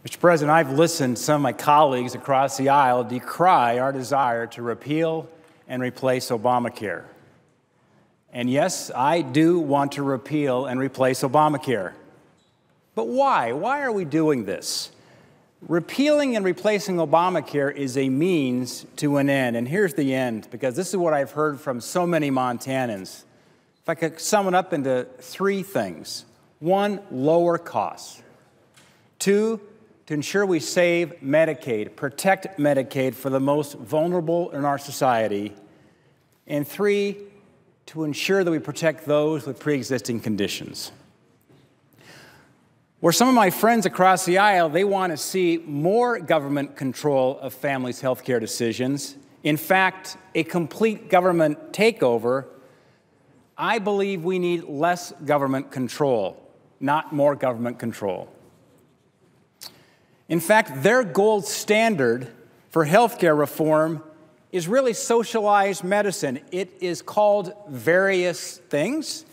Mr. President, I've listened to some of my colleagues across the aisle decry our desire to repeal and replace Obamacare. And yes, I do want to repeal and replace Obamacare. But why? Why are we doing this? Repealing and replacing Obamacare is a means to an end. And here's the end, because this is what I've heard from so many Montanans. If I could sum it up into three things. One, lower costs. Two, to ensure we save Medicaid, protect Medicaid for the most vulnerable in our society. And three, to ensure that we protect those with pre-existing conditions. Where some of my friends across the aisle, they want to see more government control of families' health care decisions. In fact, a complete government takeover. I believe we need less government control, not more government control. In fact, their gold standard for health care reform is really socialized medicine. It is called various things.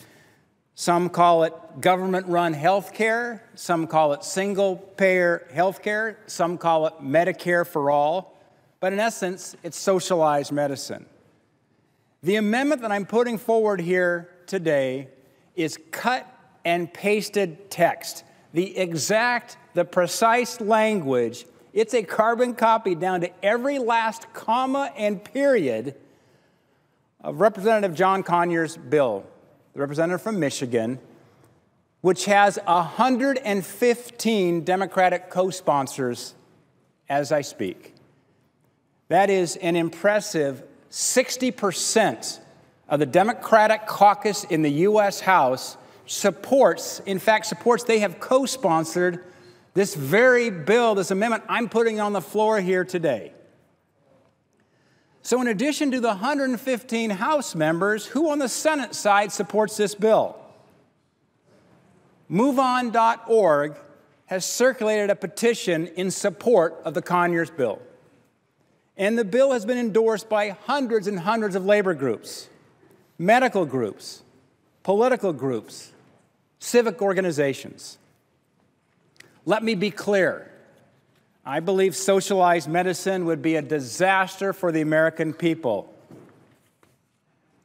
Some call it government-run health care. Some call it single-payer health care. Some call it Medicare for all. But in essence, it's socialized medicine. The amendment that I'm putting forward here today is cut and pasted text. The precise language. It's a carbon copy down to every last comma and period of Representative John Conyers' bill, the representative from Michigan, which has 115 Democratic co-sponsors as I speak. That is an impressive 60% of the Democratic caucus in the U.S. House supports, they have co-sponsored this very bill, this amendment I'm putting on the floor here today. So in addition to the 115 House members, who on the Senate side supports this bill? MoveOn.org has circulated a petition in support of the Conyers bill. And the bill has been endorsed by hundreds and hundreds of labor groups, medical groups, political groups, civic organizations. Let me be clear. I believe socialized medicine would be a disaster for the American people.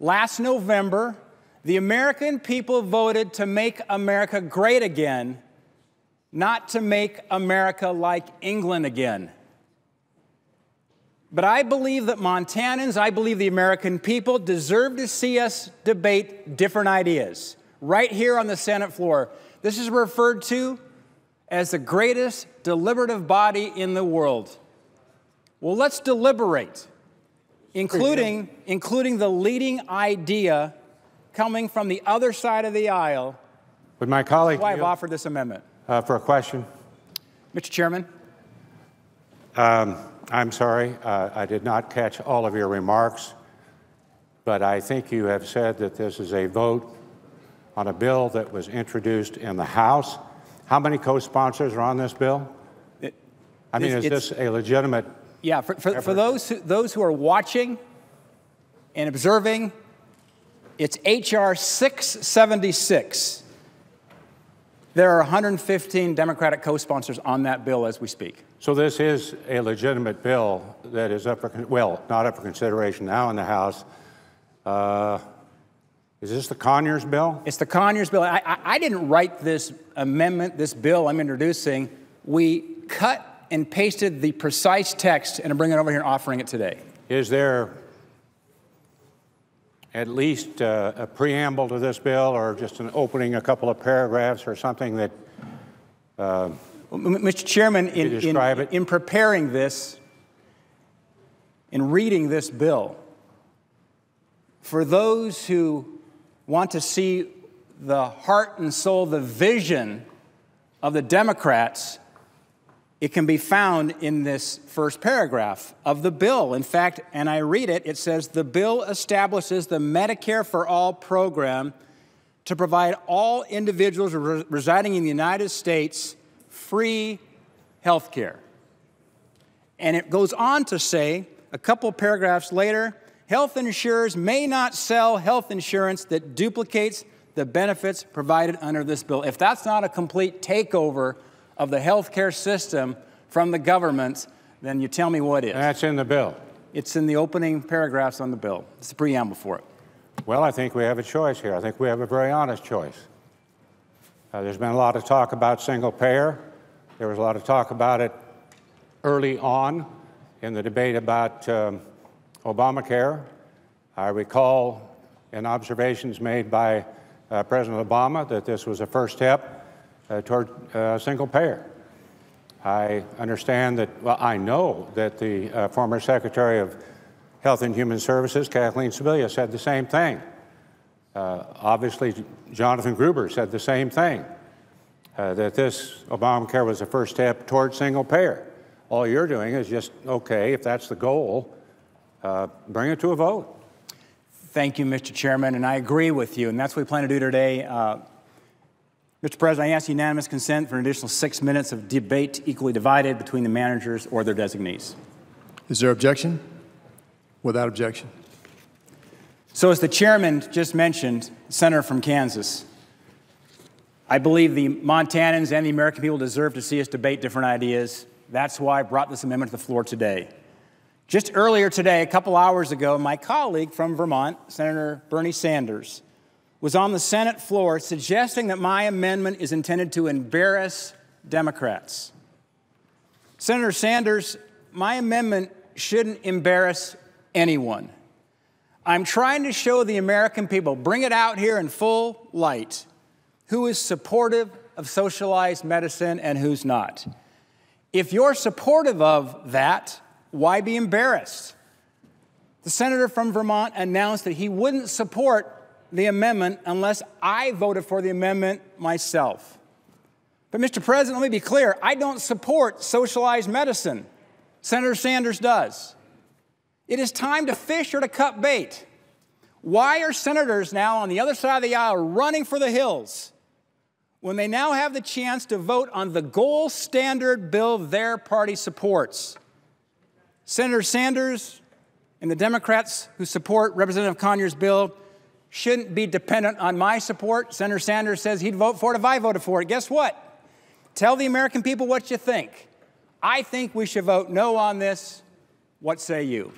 Last November, the American people voted to make America great again, not to make America like England again. But I believe that Montanans, I believe the American people deserve to see us debate different ideas right here on the Senate floor. This is referred to as the greatest deliberative body in the world. Well, let's deliberate, including the leading idea coming from the other side of the aisle. Would my colleague... That's why I've offered this amendment. For a question. Mr. Chairman. I'm sorry, I did not catch all of your remarks, but I think you have said that this is a vote on a bill that was introduced in the House. How many co-sponsors are on this bill? Is this a legitimate... Yeah, for those who are watching and observing, it's H.R. 676. There are 115 Democratic co-sponsors on that bill as we speak. So this is a legitimate bill that is up for, not up for consideration now in the House. Is this the Conyers bill? It's the Conyers bill. I didn't write this amendment, this bill I'm introducing. We cut and pasted the precise text, and I'm bringing it over here and offering it today. Is there at least a preamble to this bill, or just an opening, a couple of paragraphs or something that... Mr. Chairman, in preparing this, in reading this bill, for those who want to see the heart and soul, the vision of the Democrats, it can be found in this first paragraph of the bill. In fact, and I read it, it says, the bill establishes the Medicare for All program to provide all individuals residing in the United States free health care. And it goes on to say, a couple paragraphs later, health insurers may not sell health insurance that duplicates the benefits provided under this bill. If that's not a complete takeover of the health care system from the government, then you tell me what is. And that's in the bill. It's in the opening paragraphs on the bill. It's the preamble for it. Well, I think we have a choice here. I think we have a very honest choice. There's been a lot of talk about single payer. There was a lot of talk about it early on in the debate about Obamacare. I recall in observations made by President Obama that this was a first step toward single payer. I understand that, well, I know that the former Secretary of Health and Human Services, Kathleen Sebelius, said the same thing. Obviously, Jonathan Gruber said the same thing, that this Obamacare was the first step toward single payer. All you're doing is just, okay, if that's the goal, bring it to a vote. Thank you, Mr. Chairman, and I agree with you, and that's what we plan to do today. Mr. President, I ask unanimous consent for an additional 6 minutes of debate equally divided between the managers or their designees. Is there objection? Without objection. So as the chairman just mentioned, Senator from Kansas, I believe the Montanans and the American people deserve to see us debate different ideas. That's why I brought this amendment to the floor today. Just earlier today, a couple hours ago, my colleague from Vermont, Senator Bernie Sanders, was on the Senate floor suggesting that my amendment is intended to embarrass Democrats. Senator Sanders, my amendment shouldn't embarrass anyone. I'm trying to show the American people, bring it out here in full light, who is supportive of socialized medicine and who's not. If you're supportive of that, why be embarrassed? The senator from Vermont announced that he wouldn't support the amendment unless I voted for the amendment myself. But, Mr. President, let me be clear. I don't support socialized medicine. Senator Sanders does. It is time to fish or to cut bait. Why are senators now on the other side of the aisle running for the hills when they now have the chance to vote on the gold standard bill their party supports? Senator Sanders and the Democrats who support Representative Conyers' bill shouldn't be dependent on my support. Senator Sanders says he'd vote for it if I voted for it. Guess what? Tell the American people what you think. I think we should vote no on this. What say you?